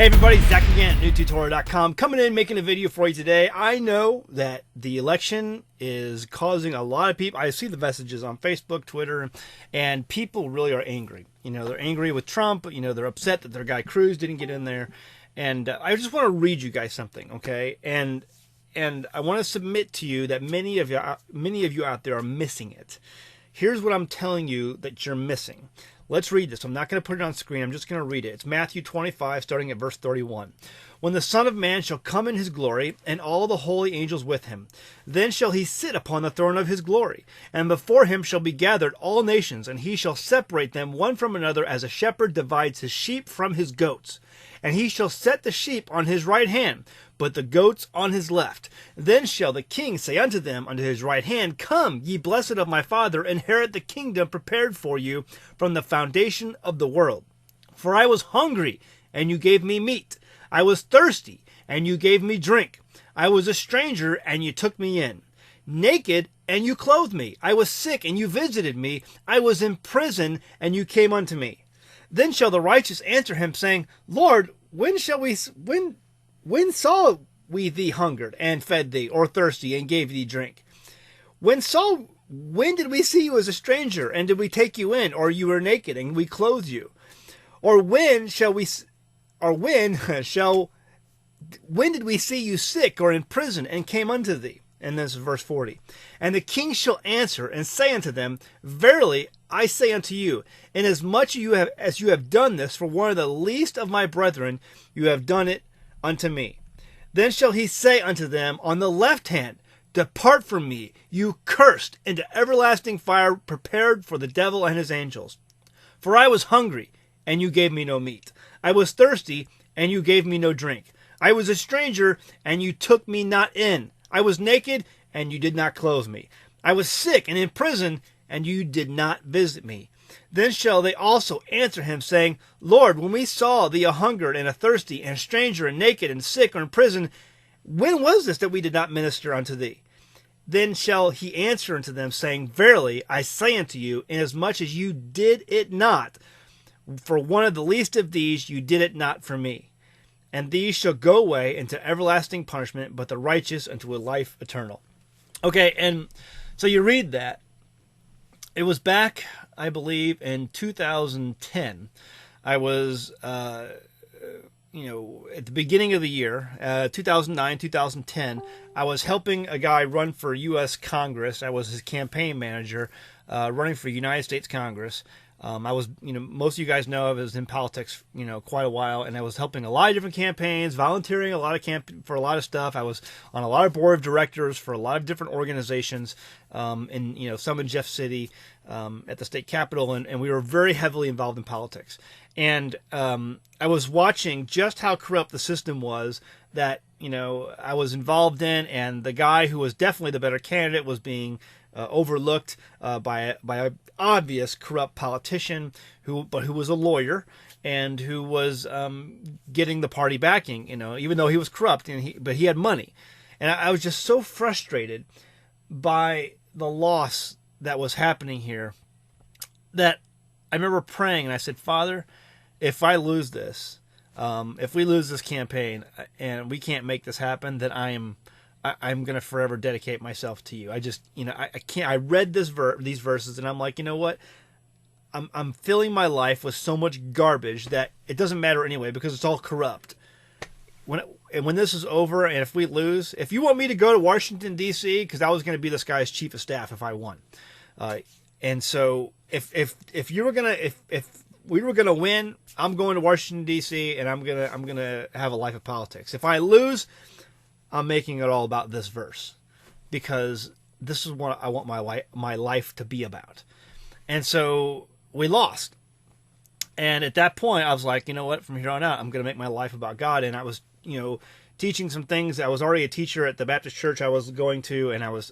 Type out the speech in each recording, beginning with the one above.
Hey everybody, Zach again at NewTutorial.com, coming in making a video for you today. I know that the election is causing a lot of people, I see the messages on Facebook, Twitter, and people really are angry. You know, they're angry with Trump, you know, they're upset that their guy Cruz didn't get in there. And I just want to read you guys something, okay? And I want to submit to you that many of you out there are missing it. Here's what I'm telling you that you're missing. Let's read this. I'm not going to put it on screen. I'm just going to read it. It's Matthew 25, starting at verse 31. When the Son of Man shall come in his glory, and all the holy angels with him, then shall he sit upon the throne of his glory. And before him shall be gathered all nations, and he shall separate them one from another, as a shepherd divides his sheep from his goats. And he shall set the sheep on his right hand, but the goats on his left. Then shall the king say unto them unto his right hand, Come, ye blessed of my Father, inherit the kingdom prepared for you from the foundation of the world. For I was hungry, and you gave me meat. I was thirsty, and you gave me drink. I was a stranger, and you took me in. Naked, and you clothed me. I was sick, and you visited me. I was in prison, and you came unto me. Then shall the righteous answer him, saying, Lord, when saw we thee hungered, and fed thee, or thirsty, and gave thee drink? When did we see you as a stranger, and did we take you in, or you were naked, and we clothed you? Or when did we see you sick, or in prison, and came unto thee? And this is verse 40. And the king shall answer and say unto them, Verily I say unto you, inasmuch as you have done this for one of the least of my brethren, you have done it unto me. Then shall he say unto them on the left hand, Depart from me, you cursed, into everlasting fire prepared for the devil and his angels. For I was hungry, and you gave me no meat. I was thirsty, and you gave me no drink. I was a stranger, and you took me not in. I was naked, and you did not clothe me. I was sick and in prison, and you did not visit me. Then shall they also answer him, saying, Lord, when we saw thee a hungered and a thirsty, and a stranger, and naked, and sick, or in prison, when was this that we did not minister unto thee? Then shall he answer unto them, saying, Verily I say unto you, inasmuch as you did it not for one of the least of these, you did it not for me. And these shall go away into everlasting punishment, but the righteous unto a life eternal. Okay, and so you read that. It was back, I believe, in 2010. I was, at the beginning of the year, 2009, 2010, I was helping a guy run for U.S. Congress. I was his campaign manager, running for United States Congress. I was, most of you guys know I was in politics, quite a while, and I was helping a lot of different campaigns, volunteering for a lot of stuff. I was on a lot of board of directors for a lot of different organizations, some in Jeff City, at the state capitol, and we were very heavily involved in politics. And I was watching just how corrupt the system was that, I was involved in, and the guy who was definitely the better candidate was being overlooked by a obvious corrupt politician who was a lawyer and who was getting the party backing, even though he was corrupt, but he had money. And I was just so frustrated by the loss that was happening here that I remember praying, and I said, Father, if I lose this, if we lose this campaign and we can't make this happen, then I'm going to forever dedicate myself to you. I just, I can't. I read these verses, and I'm like, you know what? I'm filling my life with so much garbage that it doesn't matter anyway, because it's all corrupt. When this is over, and if we lose, if you want me to go to Washington D.C., because I was going to be this guy's chief of staff if I won, and so if we were gonna win, I'm going to Washington D.C. and I'm gonna have a life of politics. If I lose, I'm making it all about this verse, because this is what I want my life to be about. And so we lost. And at that point, I was like, you know what? From here on out, I'm going to make my life about God. And I was, teaching some things. I was already a teacher at the Baptist church I was going to, and I was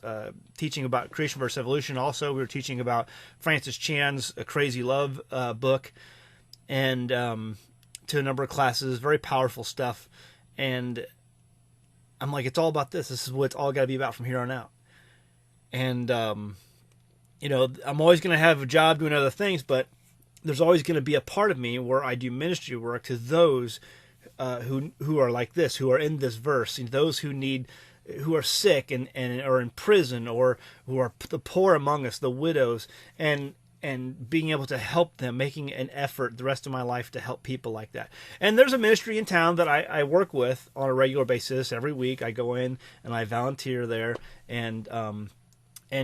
teaching about creation versus evolution. Also, we were teaching about Francis Chan's A Crazy Love book, and to a number of classes. Very powerful stuff. And I'm like, it's all about this. This is what it's all got to be about from here on out. And, I'm always going to have a job doing other things, but there's always going to be a part of me where I do ministry work to those who are like this, who are in this verse, those who are sick and are in prison, or who are the poor among us, the widows, and being able to help them, making an effort the rest of my life to help people like that. And there's a ministry in town that I work with on a regular basis. Every week I go in and I volunteer there, and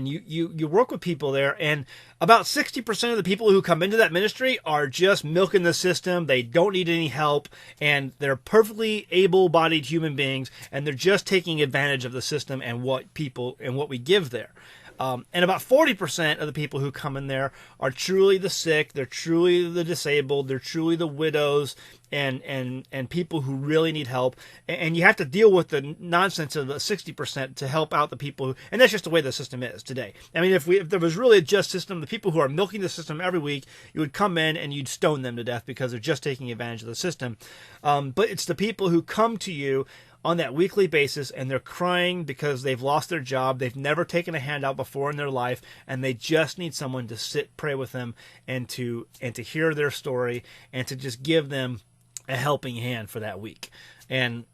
you work with people there, and about 60% of the people who come into that ministry are just milking the system. They don't need any help, and they're perfectly able-bodied human beings, and they're just taking advantage of the system and what we give there. And about 40% of the people who come in there are truly the sick, they're truly the disabled, they're truly the widows, and people who really need help. And you have to deal with the nonsense of the 60% to help out the people and that's just the way the system is today. I mean, if there was really a just system, the people who are milking the system every week, you would come in and you'd stone them to death because they're just taking advantage of the system. But it's the people who come to you on that weekly basis, and they're crying because they've lost their job, they've never taken a handout before in their life, and they just need someone to sit, pray with them, and to hear their story, and to just give them a helping hand for that week, and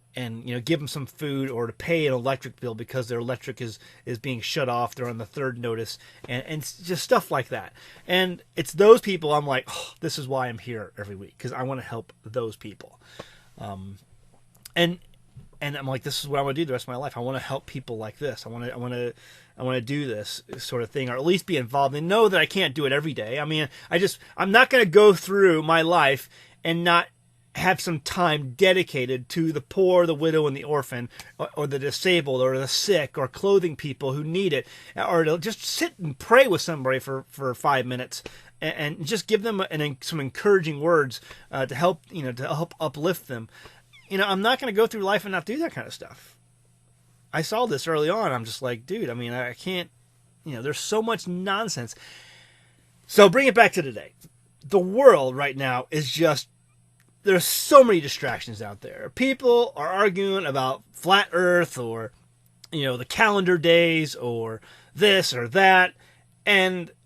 give them some food, or to pay an electric bill because their electric is being shut off, they're on the third notice, and just stuff like that. And it's those people I'm like, oh, this is why I'm here every week, because I want to help those people. And I'm like, this is what I want to do the rest of my life. I want to help people like this. I want to do this sort of thing, or at least be involved, and know that I can't do it every day. I mean, I'm not going to go through my life and not have some time dedicated to the poor, the widow, and the orphan, or the disabled, or the sick, or clothing people who need it, or to just sit and pray with somebody for 5 minutes and just give them some encouraging words to help uplift them. I'm not going to go through life and not do that kind of stuff. I saw this early on. I'm just like, dude, I mean, I can't, there's so much nonsense. So bring it back to today. The world right now is just, there's so many distractions out there. People are arguing about flat earth, or, the calendar days, or this or that.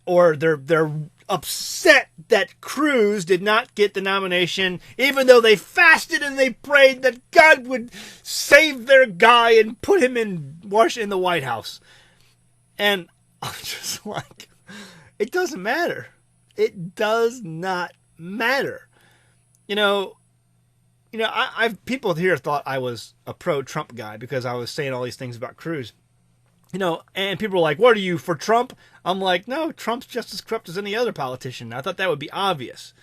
Or they're upset that Cruz did not get the nomination, even though they fasted and they prayed that God would save their guy and put him in the White House. And I'm just like, it doesn't matter. It does not matter. People here thought I was a pro-Trump guy because I was saying all these things about Cruz. And people were like, what are you, for Trump? I'm like, no, Trump's just as corrupt as any other politician. I thought that would be obvious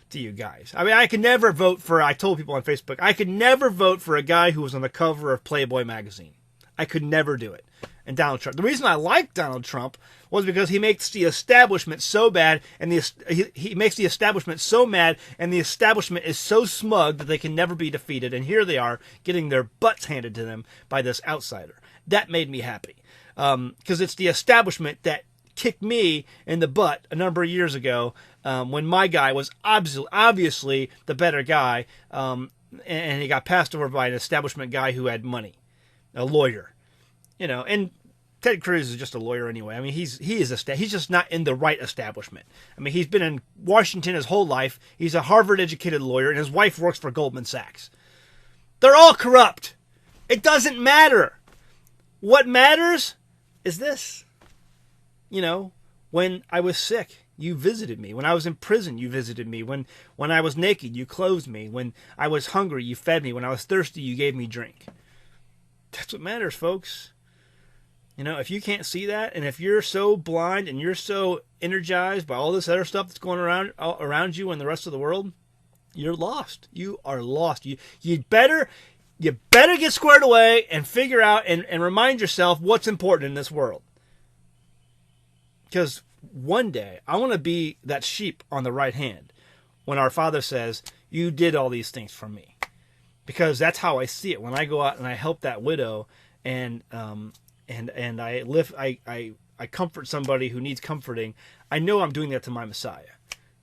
to you guys. I mean, I told people on Facebook, I could never vote for a guy who was on the cover of Playboy magazine. I could never do it. And Donald Trump. The reason I like Donald Trump was because he makes the establishment so bad, and he makes the establishment so mad, and the establishment is so smug that they can never be defeated. And here they are getting their butts handed to them by this outsider. That made me happy. Because it's the establishment that kicked me in the butt a number of years ago, when my guy was obviously the better guy, and he got passed over by an establishment guy who had money, a lawyer, and Ted Cruz is just a lawyer anyway. I mean, he's just not in the right establishment. I mean, he's been in Washington his whole life. He's a Harvard-educated lawyer, and his wife works for Goldman Sachs. They're all corrupt. It doesn't matter. What matters is this. When I was sick, you visited me. When I was in prison, you visited me. When I was naked, you clothed me. When I was hungry, you fed me. When I was thirsty, you gave me drink. That's what matters, folks. If you can't see that, and if you're so blind and you're so energized by all this other stuff that's going around you and the rest of the world, you're lost. You are lost. You better get squared away and figure out and remind yourself what's important in this world. Because one day, I want to be that sheep on the right hand when our Father says, you did all these things for me. Because that's how I see it. When I go out and I help that widow and I comfort somebody who needs comforting, I know I'm doing that to my Messiah.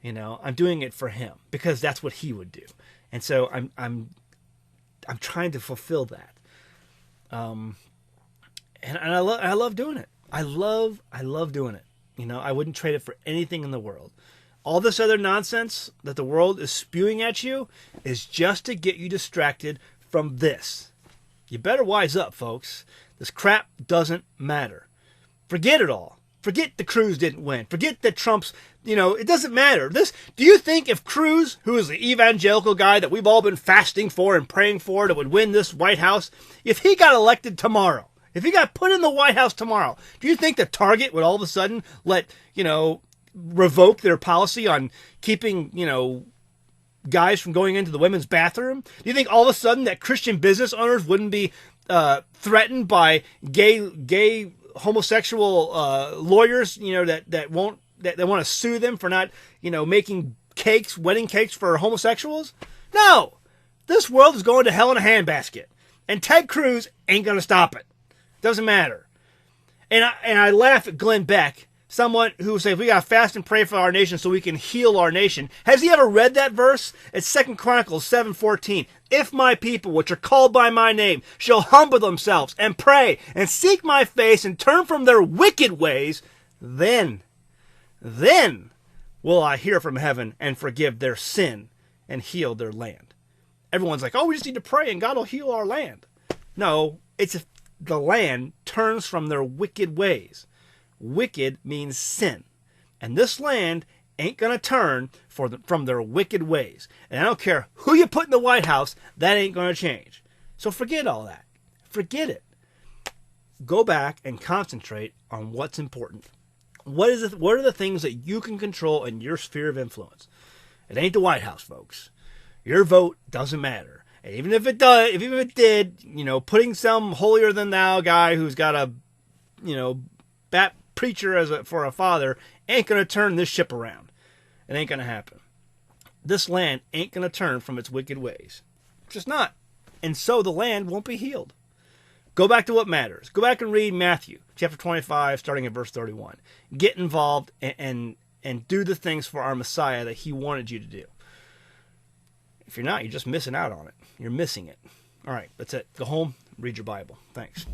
I'm doing it for him because that's what he would do. And so I'm trying to fulfill that. And I love doing it. I love doing it. I wouldn't trade it for anything in the world. All this other nonsense that the world is spewing at you is just to get you distracted from this. You better wise up, folks. This crap doesn't matter. Forget it all. Forget the Cruz didn't win. Forget that Trump's, it doesn't matter. Do you think if Cruz, who is the evangelical guy that we've all been fasting for and praying for that would win this White House, if he got elected tomorrow, if he got put in the White House tomorrow, do you think that Target would all of a sudden revoke their policy on keeping, guys from going into the women's bathroom? Do you think all of a sudden that Christian business owners wouldn't be threatened by gay homosexual lawyers, that want to sue them for not, making wedding cakes for homosexuals? No, this world is going to hell in a handbasket, and Ted Cruz ain't going to stop it. Doesn't matter. And I laugh at Glenn Beck, someone who says we got to fast and pray for our nation so we can heal our nation. Has he ever read that verse? It's 2 Chronicles 7:14. If my people, which are called by my name, shall humble themselves and pray and seek my face and turn from their wicked ways, then will I hear from heaven and forgive their sin and heal their land. Everyone's like, we just need to pray and God will heal our land. No, it's if the land turns from their wicked ways. Wicked means sin. And this land ain't going to turn from their wicked ways. And I don't care who you put in the White House, that ain't going to change. So forget all that. Forget it. Go back and concentrate on what's important. What are the things that you can control in your sphere of influence? It ain't the White House, folks. Your vote doesn't matter. And even if it did, putting some holier than thou guy who's got a, bat preacher for a father ain't going to turn this ship around. It ain't going to happen. This land ain't going to turn from its wicked ways. It's just not. And so the land won't be healed. Go back to what matters. Go back and read Matthew chapter 25, starting at verse 31. Get involved and do the things for our Messiah that he wanted you to do. If you're not, you're just missing out on it. You're missing it. All right, that's it. Go home, read your Bible. Thanks.